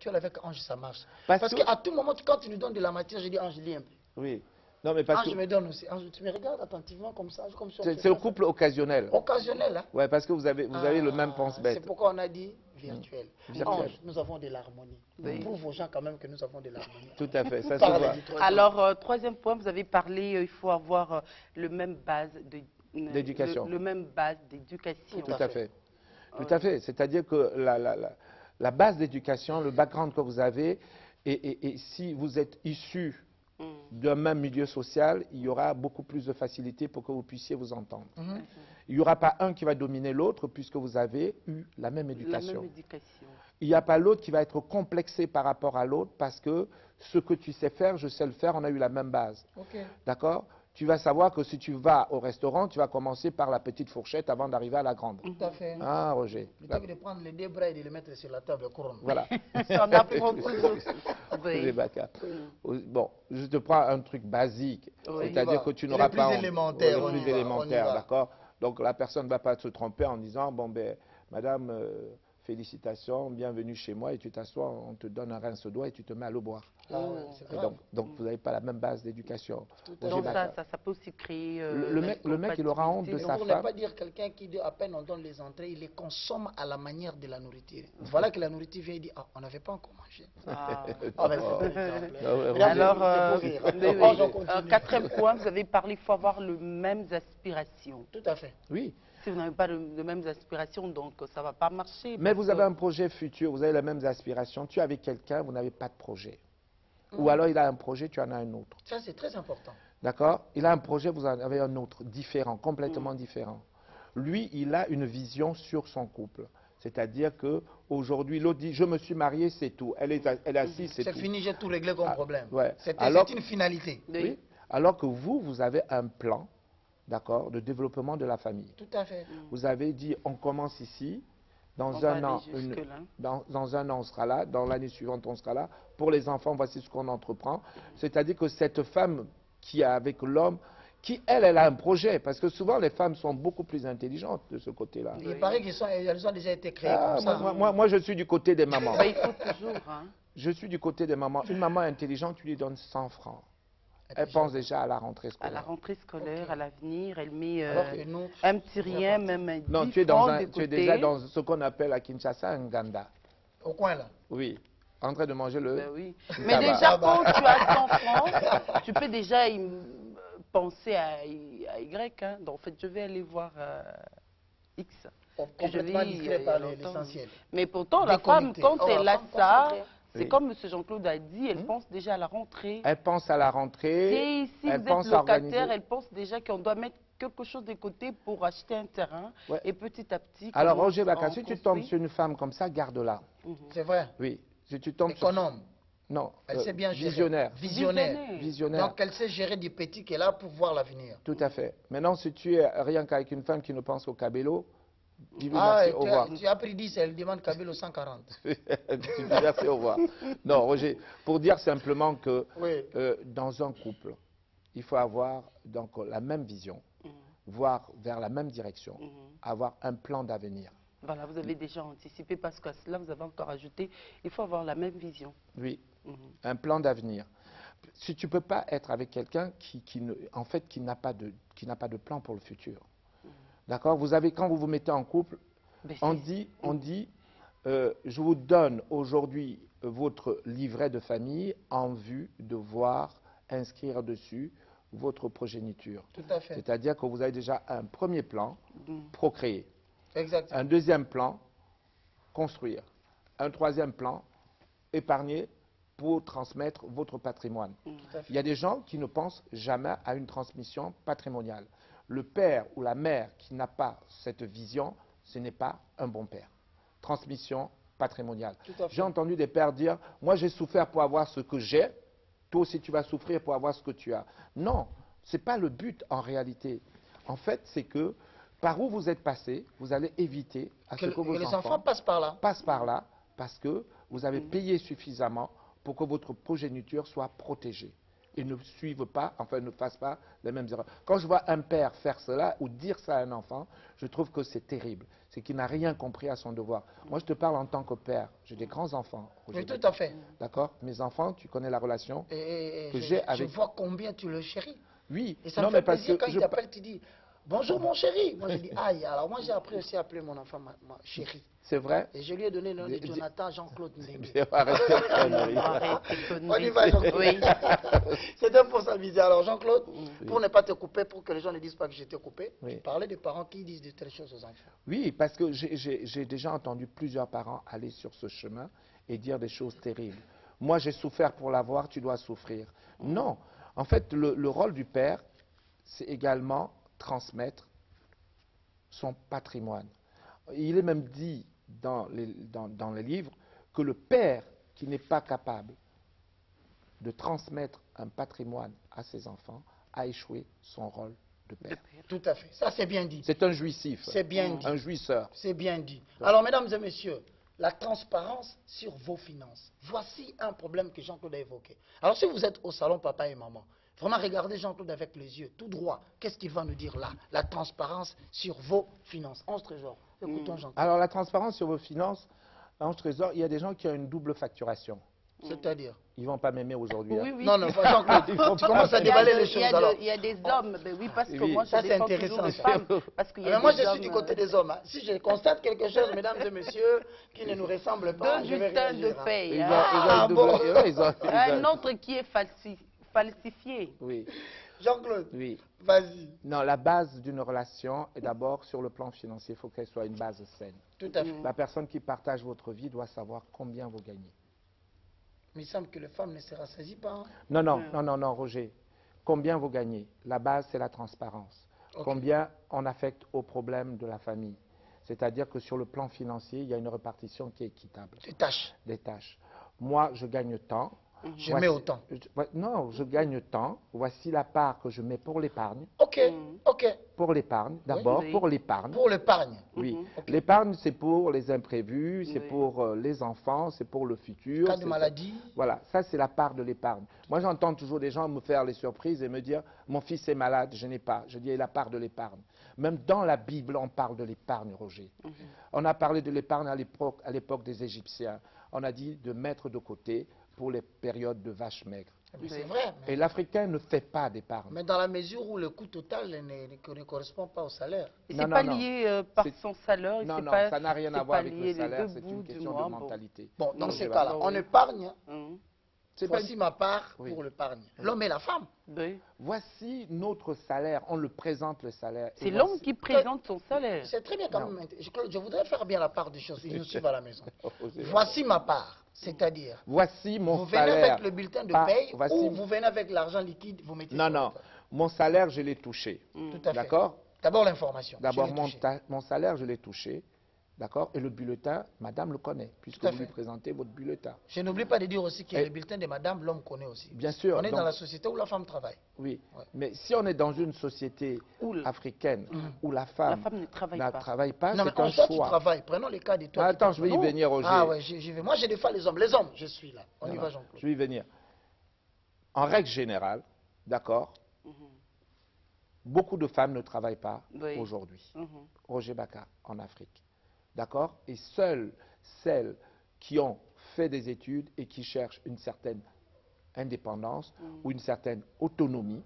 avec Ange, ça marche. Parce qu'à tout moment, quand tu nous donnes de la matière, je dis Ange, lis un peu. Oui. Non, mais parce Ange que me donne aussi. Ange, tu me regardes attentivement comme ça. Comme si c'est le couple occasionnel. Occasionnel, hein? Ouais, parce que vous avez le même pense-bête. C'est pourquoi on a dit virtuel. Virtuel. Ange, nous avons de l'harmonie. Prouve aux gens quand même que nous avons de l'harmonie. Tout à fait, ça se voit. Alors, troisième point, vous avez parlé, il faut avoir le même base d'éducation. Le même base d'éducation. Tout à fait. Tout à fait. C'est-à-dire que la base d'éducation, le background que vous avez, et si vous êtes issu d'un même milieu social, il y aura beaucoup plus de facilité pour que vous puissiez vous entendre. Il n'y aura pas un qui va dominer l'autre puisque vous avez eu la même éducation. Il n'y a pas l'autre qui va être complexé par rapport à l'autre parce que ce que tu sais faire, je sais le faire, on a eu la même base. D'accord? Tu vas savoir que si tu vas au restaurant, tu vas commencer par la petite fourchette avant d'arriver à la grande. Tout à fait. Ah, Roger. Plutôt que de prendre les deux bras et de les mettre sur la table couronne. Voilà. On apprend toujours. Bon, je te prends un truc basique. C'est-à-dire que tu n'auras pas... Le plus élémentaire, d'accord? Donc la personne ne va pas se tromper en disant, bon ben, madame, félicitations, bienvenue chez moi, et tu t'assois, on te donne un rince-doigt et tu te mets à l'eau boire. Donc vous n'avez pas la même base d'éducation. Donc ça peut aussi créer... le mec, il aura honte de sa femme. Pour ne pas dire quelqu'un qui, à peine on donne les entrées, il les consomme à la manière de la nourriture. Voilà que la nourriture vient et dit, on n'avait pas encore mangé. Alors, quatrième point, vous avez parlé, il faut avoir les mêmes aspirations. Tout à fait. Oui. Si vous n'avez pas les mêmes aspirations, donc ça ne va pas marcher. Mais vous avez un projet futur, vous avez les mêmes aspirations. Tu es avec quelqu'un, vous n'avez pas de projet. Ou alors il a un projet, tu en as un autre. Ça, c'est très important. D'accord? Il a un projet, vous en avez un autre, différent, complètement différent. Lui, il a une vision sur son couple. C'est-à-dire qu'aujourd'hui, l'autre dit, je me suis marié, c'est tout. Elle est assise, c'est tout. C'est fini, j'ai tout réglé comme problème. Ouais. C'est une finalité. Oui. Alors que vous avez un plan, d'accord, de développement de la famille. Tout à fait. Vous avez dit, on commence ici, dans un an, on sera là, dans l'année suivante, on sera là. Pour les enfants, voici ce qu'on entreprend. C'est-à-dire que cette femme qui est avec l'homme, qui, elle a un projet, parce que souvent les femmes sont beaucoup plus intelligentes de ce côté-là. Il paraît qu'elles ont déjà été créées comme ça. Moi, je suis du côté des mamans. Il faut toujours. Je suis du côté des mamans. Une maman intelligente, tu lui donnes 100 francs. Elle pense déjà à la rentrée scolaire. À la rentrée scolaire, à l'avenir, elle met un petit rien, même un 10 non, tu es déjà dans ce qu'on appelle à Kinshasa un ganda. Au coin là? Oui. En train de manger le... oui. Mais déjà, quand tu as 100 francs, tu peux déjà penser à Y. Hein. Donc, en fait, je vais aller voir X. Complètement distrait par l'essentiel. Mais pourtant, la femme, quand elle a ça... C'est comme M. Jean-Claude a dit, elle pense déjà à la rentrée. Elle pense à la rentrée. Et ici, vous êtes locataire, elle pense déjà qu'on doit mettre quelque chose de côté pour acheter un terrain. Et petit à petit... Alors, Roger Baka, si tu tombes sur une femme comme ça, garde-la. C'est vrai? Oui. Si tu tombes économe. Non. Elle sait bien gérer. Visionnaire. Donc, elle sait gérer du petit qu'elle a pour voir l'avenir. Tout à fait. Maintenant, si tu es rien qu'avec une femme qui ne pense qu'au cabello, dis-lui merci, au revoir. Tu as pris 10, elle demande cabello 140. Tu dis merci, au revoir. Non, Roger, pour dire simplement que dans un couple, il faut avoir donc la même vision, voir vers la même direction, avoir un plan d'avenir. Voilà, vous avez déjà anticipé parce que là, vous avez encore ajouté, il faut avoir la même vision. Oui, un plan d'avenir. Si tu ne peux pas être avec quelqu'un qui n'a pas de plan pour le futur. D'accord? Vous avez, quand vous vous mettez en couple, on dit, je vous donne aujourd'hui votre livret de famille en vue de voir inscrire dessus votre progéniture. Tout à fait. C'est-à-dire que vous avez déjà un premier plan, procréer. Exactement. Un deuxième plan, construire. Un troisième plan, épargner pour transmettre votre patrimoine. Il y a des gens qui ne pensent jamais à une transmission patrimoniale. Le père ou la mère qui n'a pas cette vision, ce n'est pas un bon père. Transmission patrimoniale. J'ai entendu des pères dire, moi j'ai souffert pour avoir ce que j'ai, toi aussi tu vas souffrir pour avoir ce que tu as. Non, ce n'est pas le but en réalité. En fait, c'est que par où vous êtes passé, vous allez éviter à ce que vos enfants passent par là. Passent par là parce que vous avez payé suffisamment pour que votre progéniture soit protégée. et ne suivent pas, enfin ne fassent pas les mêmes erreurs. Quand je vois un père faire cela ou dire ça à un enfant, je trouve que c'est terrible. C'est qu'il n'a rien compris à son devoir. Moi, je te parle en tant que père. J'ai des grands-enfants. Oui, tout à fait. D'accord? Mes enfants, tu connais la relation Et que j'ai avec... Je vois combien tu le chéris. Oui. Et ça non, me fait mais parce plaisir que quand il t'appelle, tu dis bonjour mon chéri. Moi, je dis aïe. Alors moi, j'ai appris aussi à appeler mon enfant ma chérie. C'est vrai? Et je lui ai donné le nom de Jonathan Jean-Claude Ndengue. Arrêtez de conneries. On y va, Jean-Claude. Oui. C'était pour s'amuser. Alors, Jean-Claude, pour ne pas te couper, pour que les gens ne disent pas que je t'ai coupé, Oui. tu parlais des parents qui disent de telles choses aux enfants. Oui, parce que j'ai déjà entendu plusieurs parents aller sur ce chemin et dire des choses terribles. Moi, j'ai souffert pour l'avoir, tu dois souffrir. Non. En fait, le rôle du père, c'est également transmettre son patrimoine. Il est même dit dans les livres que le père qui n'est pas capable de transmettre un patrimoine à ses enfants a échoué son rôle de père. Tout à fait. Ça, c'est bien dit. C'est un jouissif. C'est bien dit. Un jouisseur. C'est bien dit. Alors, mesdames et messieurs, la transparence sur vos finances. Voici un problème que Jean-Claude a évoqué. Alors, si vous êtes au salon papa et maman, vraiment regardez Jean-Claude avec les yeux, tout droit. Qu'est-ce qu'il va nous dire là? La transparence sur vos finances. 11 trésors. Écoutons Jean-Claude. Alors, la transparence sur vos finances, Ange Trésor, il y a des gens qui ont une double facturation. C'est-à-dire? Ils ne vont pas m'aimer aujourd'hui. Oui, hein. oui. Non, non, Jean-Claude, tu commences à Il y a déballer de- les il y a choses de- alors. Il y a des hommes, ben oui, parce que Oui. moi, je Ça, c'est défends intéressant, toujours les ça. femmes. Parce qu'il y a Mais moi, des je suis du hommes, côté des hommes. Hein. Si je constate quelque chose, mesdames et messieurs, qui ne nous ressemble pas, deux je vais bulletins de réagir. Hein. paye. Ils ont, hein. ils ont Ah, une bon. double- ouais, ils ont- Un autre qui est falsifié. Oui, Jean-Claude, oui. vas-y. Non, la base d'une relation est d'abord sur le plan financier. Il faut qu'elle soit une base saine. Tout à fait. La personne qui partage votre vie doit savoir combien vous gagnez. Mais il semble que les femmes ne se rassasient pas. Hein. Non, non, non, non, non, Roger. Combien vous gagnez? La base, c'est la transparence. Ok. Combien on affecte aux problèmes de la famille? C'est-à-dire que sur le plan financier, il y a une répartition qui est équitable Tu tâches. des tâches. Moi, je gagne tant. Je mets autant. Non, je gagne tant. Voici la part que je mets pour l'épargne. Ok, ok. Pour l'épargne, d'abord, Oui. pour l'épargne. Pour l'épargne. Oui, Ok. l'épargne, c'est pour les imprévus, c'est Oui. pour les enfants, c'est pour le futur. Cas de c'est- maladie. Voilà, ça c'est la part de l'épargne. Moi j'entends toujours des gens me faire les surprises et me dire mon fils est malade, je n'ai pas. Je dis la part de l'épargne. Même dans la Bible, on parle de l'épargne, Roger. On a parlé de l'épargne à l'époque des Égyptiens. On a dit de mettre de côté pour les périodes de vaches maigres. Oui, c'est vrai. Et l'Africain ne fait pas d'épargne. Mais dans la mesure où le coût total ne correspond pas au salaire. Et Non, c'est non, pas non. lié par C'est- son salaire. Non, c'est non, pas- ça n'a rien c'est à voir pas avec lié le les salaire, deux c'est bouts une du question mois, de bon. mentalité. Bon, dans Non, ces je- cas-là, on épargne. Hum, C'est pas- Voici ma part Oui. pour l'épargne. L'homme et la femme. oui. Voici notre salaire, on le présente le salaire. Et C'est l'homme voici- qui présente son salaire. C'est très bien quand Non. même. Je voudrais faire bien la part des choses si je suis à la maison. c'est vrai. Voici ma part. C'est-à-dire, Voici mon vous venez salaire. avec le bulletin de Pas- paye voici- ou vous venez avec l'argent liquide, vous mettez Non, sur non, votre- mon salaire, je l'ai touché. Tout à fait. D'accord? D'abord l'information. D'abord, Je l'ai touché. mon salaire, je l'ai touché. D'accord? Et le bulletin, madame le connaît, puisque Tout à vous lui fait. présentez votre bulletin. Je n'oublie pas de dire aussi que Et- le bulletin de madame, l'homme connaît aussi. Bien sûr. On est donc- dans la société où la femme travaille. Oui, Ouais. mais si on est dans une société Où le- africaine où la La femme, femme ne travaille ne pas. travaille pas, Non, mais c'est un toi, tu choix. travailles. Prenons les cas de toi. qui Attends, je vais y travailles. venir, Roger. Ah ouais, j'y vais. Moi, je défends les hommes. Les hommes, je suis là. On y Non, va, non, Jean-Claude. je vais y venir. En règle générale, d'accord, beaucoup de femmes ne travaillent pas Oui. aujourd'hui. Mhm. Roger Baka, en Afrique. D'accord? Et seules celles qui ont fait des études et qui cherchent une certaine indépendance ou une certaine autonomie,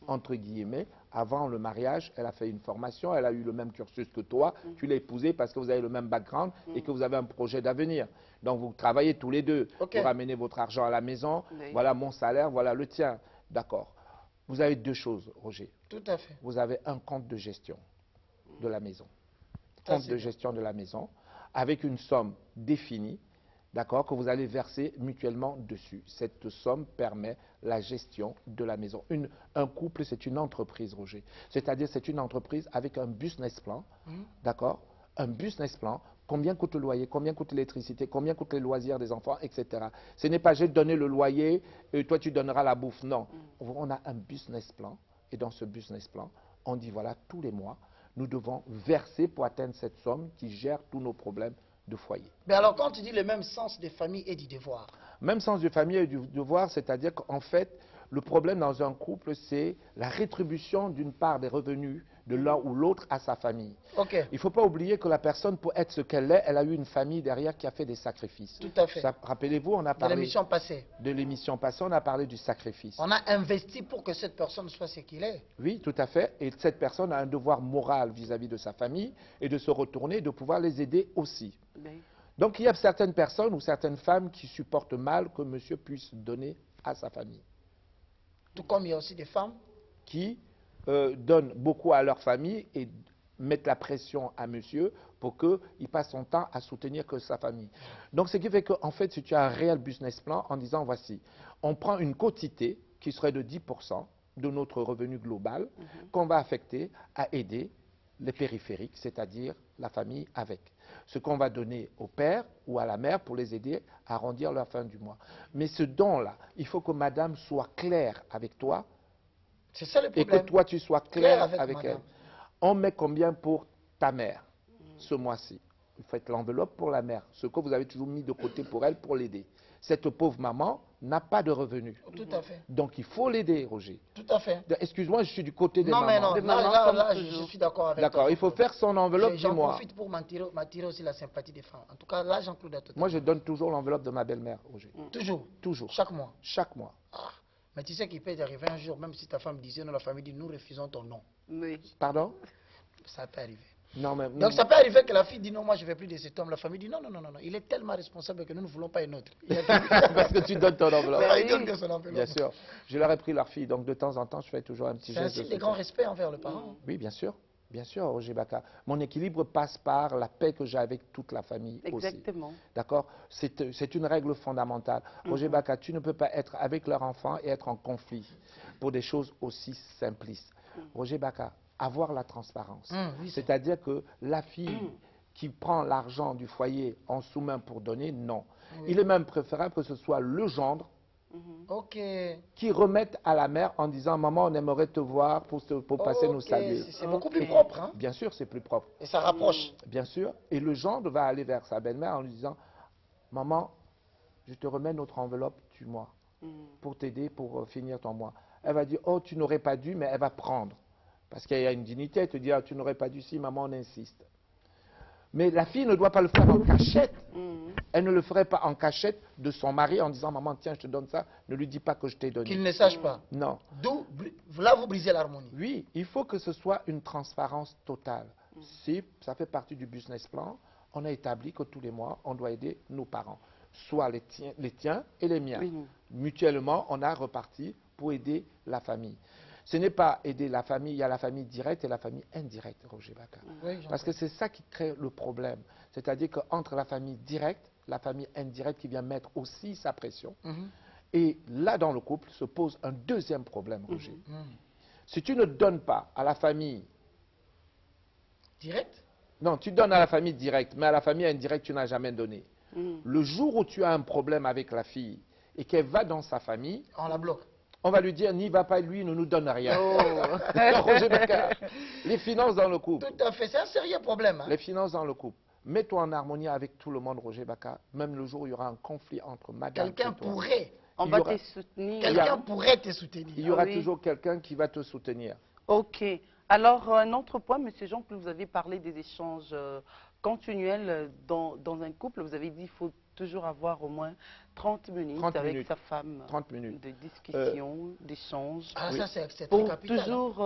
entre guillemets, avant le mariage, elle a fait une formation, elle a eu le même cursus que toi, tu l'as épousée parce que vous avez le même background et que vous avez un projet d'avenir. Donc vous travaillez tous les deux, Ok. vous ramenez votre argent à la maison, Oui. voilà mon salaire, voilà le tien. D'accord. Vous avez deux choses, Roger. Tout à fait. Vous avez un compte de gestion de la maison. Ça, Compte c'est de bien. gestion de la maison, avec une somme définie, d'accord, que vous allez verser mutuellement dessus. Cette somme permet la gestion de la maison. Un couple, c'est une entreprise, Roger. C'est-à-dire, c'est une entreprise avec un business plan, d'accord, un business plan. Combien coûte le loyer, combien coûte l'électricité, combien coûtent les loisirs des enfants, etc. Ce n'est pas j'ai donné le loyer et toi tu donneras la bouffe. Non, on a un business plan et dans ce business plan, on dit voilà, tous les mois, nous devons verser pour atteindre cette somme qui gère tous nos problèmes de foyer. Mais alors, quand tu dis le même sens des familles et du devoir, Même sens de famille et du devoir, c'est-à-dire qu'en fait, Le problème dans un couple, c'est la rétribution d'une part des revenus de l'un ou l'autre à sa famille. Ok. Il ne faut pas oublier que la personne, pour être ce qu'elle est, elle a eu une famille derrière qui a fait des sacrifices. Tout à fait. Rappelez-vous, on a De parlé l'émission passée. de l'émission passée, on a parlé du sacrifice. On a investi pour que cette personne soit ce qu'il est. Oui, tout à fait. Et cette personne a un devoir moral vis-à-vis de sa famille et de se retourner et de pouvoir les aider aussi. Oui. Donc il y a certaines personnes ou certaines femmes qui supportent mal que monsieur puisse donner à sa famille. Tout comme il y a aussi des femmes. Qui donnent beaucoup à leur famille et mettent la pression à monsieur pour qu'il passe son temps à soutenir que sa famille. Donc ce qui fait qu'en fait, si tu as un réel business plan en disant voici, on prend une quotité qui serait de 10% de notre revenu global qu'on va affecter à aider les périphériques, c'est-à-dire la famille avec. Ce qu'on va donner au père ou à la mère pour les aider à arrondir leur fin du mois. Mais ce don-là, il faut que madame soit claire avec toi C'est ça le et problème. que toi tu sois clair avec madame. elle. On met combien pour ta mère ce mois-ci? Vous faites l'enveloppe pour la mère, ce que vous avez toujours mis de côté pour elle pour l'aider. Cette pauvre maman n'a pas de revenus. Tout à fait. Donc il faut l'aider, Roger. Tout à fait. Excuse-moi, je suis du côté des Non, mais mamans. non, Des là, mamans là, comme là, toujours. je suis d'accord avec toi. D'accord, il faut faire son enveloppe du J'en mois. profite pour m'attirer aussi la sympathie des femmes. En tout cas, là, Jean-Claude a tout. Moi, je donne toujours l'enveloppe de ma belle-mère, Roger. Toujours. Toujours. Chaque mois. Chaque mois. Ah. Mais tu sais qu'il peut y arriver un jour, même si ta femme disait non, la famille dit nous refusons ton nom. Oui. Pardon? Ça peut arriver. Non, mais... Donc ça peut arriver que la fille dit non, moi je ne veux plus de cet homme. La famille dit non, non, non, non, non. Il est tellement responsable que nous ne voulons pas un autre. Parce que tu donnes ton enveloppe. Il donne que son enveloppe. Bien sûr. Je leur ai pris leur fille, donc de temps en temps, je fais toujours un petit C'est un geste signe de de soutien. grand respect envers le parent. Oui, bien sûr. Bien sûr, Roger Baka. Mon équilibre passe par la paix que j'ai avec toute la famille aussi. Exactement. D'accord? C'est une règle fondamentale. Roger Baka, tu ne peux pas être avec leur enfant et être en conflit pour des choses aussi simplistes. Roger Baka, avoir la transparence. Oui, C'est-à-dire que la fille qui prend l'argent du foyer en sous-main pour donner, non. Oui. Il est même préférable que ce soit le gendre Ok. qui remette à la mère en disant « Maman, on aimerait te voir pour passer nous Ok, saluer. » c'est beaucoup plus propre. Hein? Bien sûr, c'est plus propre. Et ça rapproche. Bien sûr. Et le gendre va aller vers sa belle-mère en lui disant « Maman, je te remets notre enveloppe du mois pour t'aider pour finir ton mois. » Elle va dire « Oh, tu n'aurais pas dû, mais elle va prendre. » Parce qu'il y a une dignité, elle te dit ah, « Tu n'aurais pas dû si, maman, on insiste. » Mais la fille ne doit pas le faire en cachette. Elle ne le ferait pas en cachette de son mari en disant « Maman, tiens, je te donne ça. Ne lui dis pas que je t'ai donné. » Qu'il ne sache pas. Non. D'où, là, vous brisez l'harmonie. Oui, il faut que ce soit une transparence totale. Si ça fait partie du business plan, on a établi que tous les mois, on doit aider nos parents, soit les tiens et les miens. Oui. Mutuellement, on a reparti pour aider la famille. Ce n'est pas aider la famille, il y a la famille directe et la famille indirecte, Roger Baka. Oui, Parce que c'est ça qui crée le problème. C'est-à-dire qu'entre la famille directe, la famille indirecte qui vient mettre aussi sa pression, et là, dans le couple, se pose un deuxième problème, Roger. Si tu ne donnes pas à la famille... Direct? Non, tu donnes à la famille directe, mais à la famille indirecte, tu n'as jamais donné. Le jour où tu as un problème avec la fille et qu'elle va dans sa famille, On la bloque. on va lui dire, n'y va pas, lui, il ne nous donne rien. Oh. Non, Roger Baka, les finances dans le couple. Tout à fait. C'est un sérieux problème. Hein? Les finances dans le couple. Mets-toi en harmonie avec tout le monde, Roger Baka. Même le jour où il y aura un conflit entre madame et Quelqu'un toi. pourrait. On Il y va aura- te soutenir. Quelqu'un pourrait te soutenir. Il y aura Oui. toujours quelqu'un qui va te soutenir. Ok. Alors, un autre point, Monsieur Jean, que vous avez parlé des échanges continuels dans un couple. Vous avez dit qu'il faut toujours avoir au moins 30 minutes 30 avec minutes. sa femme. 30 minutes. De discussion, d'échange. Ah, Oui. ça, c'est très Pour capital. hein. toujours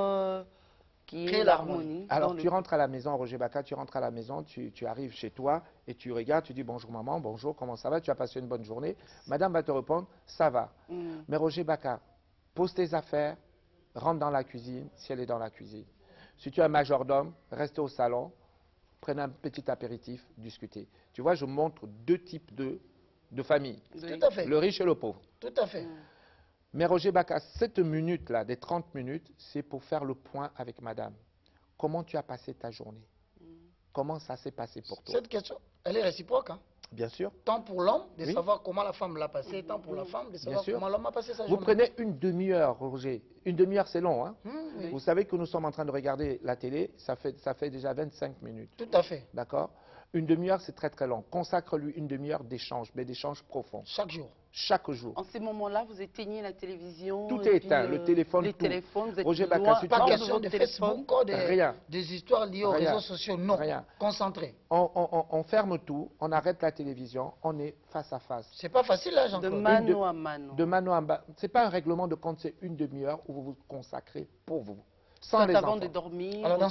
qu'il y Créer ait l'harmonie. l'harmonie. Alors, dans le tu rentres à la maison, Roger Baka, tu rentres à la maison, tu arrives chez toi et tu regardes, tu dis bonjour maman, bonjour, comment ça va, tu as passé une bonne journée. Madame va te répondre, ça va. Mais Roger Baka, pose tes affaires, rentre dans la cuisine, si elle est dans la cuisine. Si tu es un majordome, restez au salon, prenez un petit apéritif, discutez. Tu vois, je montre deux types de familles, Oui. Tout à fait. le riche et le pauvre. Tout à fait. Mais Roger Baka, cette minute-là, des 30 minutes, c'est pour faire le point avec madame. Comment tu as passé ta journée? Comment ça s'est passé pour toi? Cette question, elle est réciproque. Hein? Bien sûr. Tant pour l'homme de Oui. savoir comment la femme l'a passé, tant pour la femme de savoir sûr. comment l'homme a passé sa Vous journée. prenez une demi-heure, Roger. Une demi-heure, c'est long. Hein? Oui. Vous savez que nous sommes en train de regarder la télé, ça fait déjà 25 minutes. Tout à fait. D'accord? Une demi-heure, c'est très très long. Consacre-lui une demi-heure d'échange, mais d'échange profond. Chaque jour. Chaque jour. En ces moments-là, vous éteignez la télévision. Tout et est puis, éteint, le téléphone, les tout. téléphones, vous êtes Roger loin, Bakassi, Pas hors question votre de téléphone. Facebook, quoi, Rien. des histoires liées aux Rien. réseaux sociaux. Non. Rien. Concentré. On ferme tout, on arrête la télévision, on est face à face. C'est pas facile, là, De Jean-Claude. mano à mano. De mano à mano. Ce n'est pas un règlement de compte, c'est une demi-heure où vous vous consacrez pour vous. Sans Soit les avant enfants. de dormir. Alors, dans